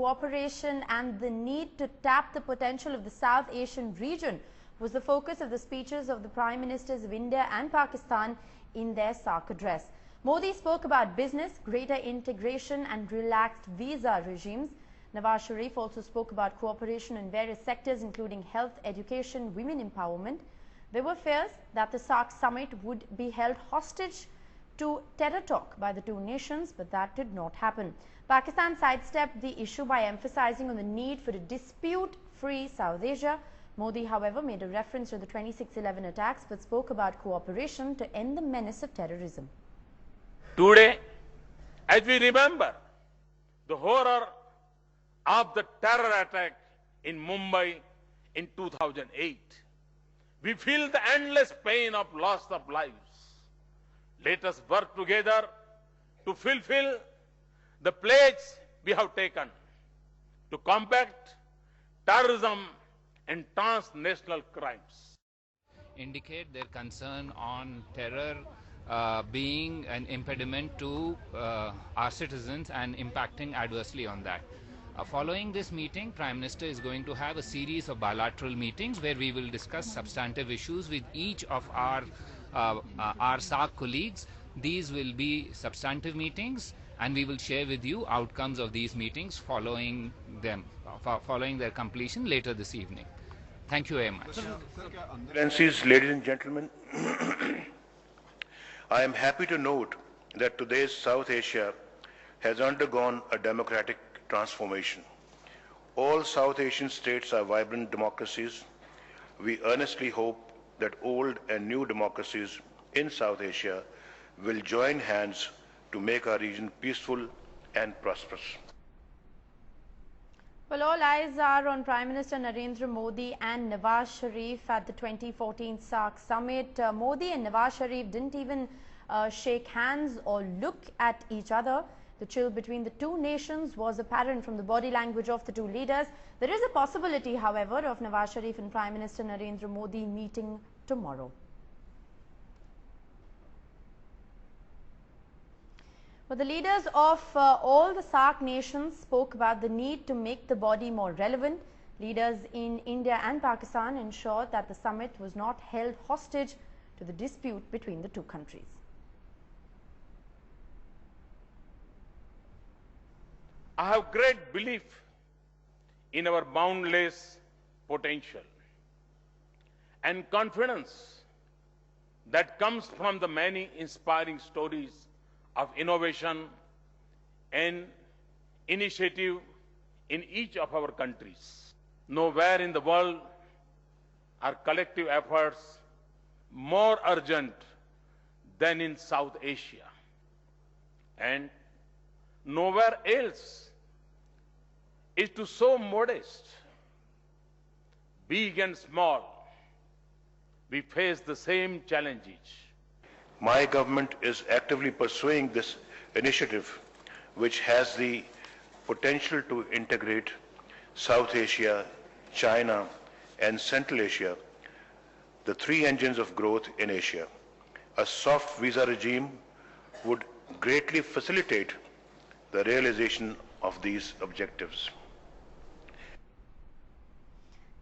cooperation and the need to tap the potential of the South Asian region was the focus of the speeches of the Prime Ministers of India and Pakistan in their SAARC address. Modi spoke about business, greater integration and relaxed visa regimes. Nawaz Sharif also spoke about cooperation in various sectors including health, education, women empowerment. There were fears that the SAARC summit would be held hostage to terror talk by the two nations, but that did not happen. Pakistan sidestepped the issue by emphasizing on the need for a dispute-free South Asia. Modi, however, made a reference to the 26/11 attacks but spoke about cooperation to end the menace of terrorism. Today, as we remember the horror of the terror attack in Mumbai in 2008, we feel the endless pain of loss of lives. Let us work together to fulfill the pledge we have taken to combat terrorism and transnational crimes. Indicate their concern on terror being an impediment to our citizens and impacting adversely on that. Following this meeting, Prime Minister is going to have a series of bilateral meetings where we will discuss substantive issues with each of our SAARC colleagues. These will be substantive meetings and we will share with you outcomes of these meetings following their completion later this evening. Thank you very much. Excellencies, ladies and gentlemen, I am happy to note that today's South Asia has undergone a democratic transformation. All South Asian states are vibrant democracies. We earnestly hope that old and new democracies in South Asia will join hands to make our region peaceful and prosperous. Well, all eyes are on Prime Minister Narendra Modi and Nawaz Sharif at the 2014 SAARC Summit. Modi and Nawaz Sharif didn't even shake hands or look at each other. The chill between the two nations was apparent from the body language of the two leaders. There is a possibility, however, of Nawaz Sharif and Prime Minister Narendra Modi meeting tomorrow. Well, the leaders of all the SAARC nations spoke about the need to make the body more relevant. Leaders in India and Pakistan ensured that the summit was not held hostage to the dispute between the two countries. I have great belief in our boundless potential and confidence that comes from the many inspiring stories of innovation and initiative in each of our countries. Nowhere in the world are collective efforts more urgent than in South Asia, and nowhere else is to so modest. Big and small, we face the same challenges. My government is actively pursuing this initiative, which has the potential to integrate South Asia, China, and Central Asia, the three engines of growth in Asia. A soft visa regime would greatly facilitate the realization of these objectives.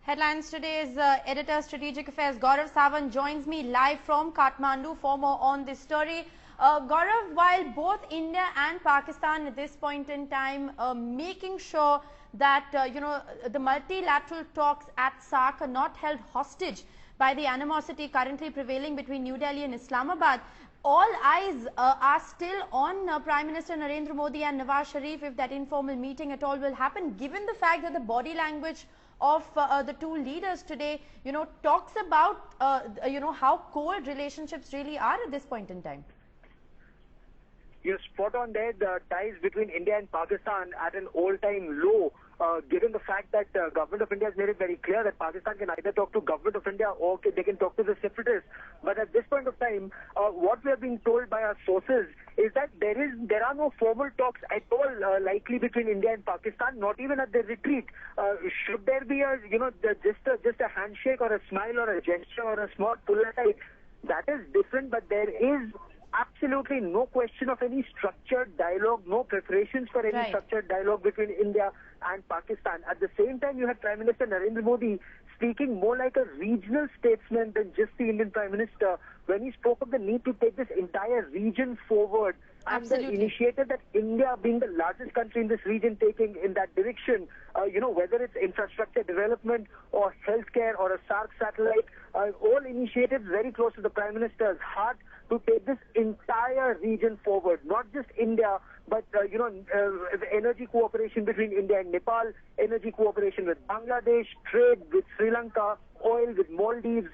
Headlines today's editor Strategic Affairs Gaurav Sawant joins me live from Kathmandu for more on this story. Gaurav, while both India and Pakistan at this point in time making sure that the multilateral talks at SAARC are not held hostage by the animosity currently prevailing between New Delhi and Islamabad, all eyes are still on Prime Minister Narendra Modi and Nawaz Sharif if that informal meeting at all will happen, given the fact that the body language of the two leaders today, talks about, how cold relationships really are at this point in time. You're spot on there. The ties between India and Pakistan at an all-time low, given the fact that Government of India has made it very clear that Pakistan can either talk to Government of India or they can talk to the separatists. But at this point of time, what we are being told by our sources is that there are no formal talks at all likely between India and Pakistan, not even at the retreat. Should there be just a handshake or a smile or a gesture or a small pull aside, that is different, but there is absolutely no question of any structured dialogue, no preparations for any structured dialogue between India and Pakistan. At the same time, you had Prime Minister Narendra Modi speaking more like a regional statesman than just the Indian Prime Minister when he spoke of the need to take this entire region forward. And the initiative that India, being the largest country in this region, taking in that direction, whether it's infrastructure development or healthcare or a SAARC satellite, all initiatives very close to the Prime Minister's heart to take this entire region forward, not just India, but, energy cooperation between India and Nepal, energy cooperation with Bangladesh, trade with Sri Lanka, oil with Maldives,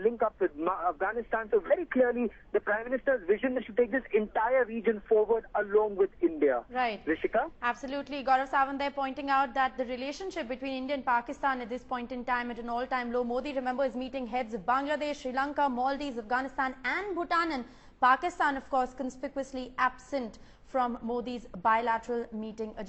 link up with Afghanistan. So very clearly, the Prime Minister's vision is to take this entire region forward along with India. Right. Rishika? Absolutely. Gaurav Sawant there pointing out that the relationship between India and Pakistan at this point in time at an all-time low. Modi, remember, is meeting heads of Bangladesh, Sri Lanka, Maldives, Afghanistan and Bhutan, and Pakistan, of course, conspicuously absent from Modi's bilateral meeting agenda.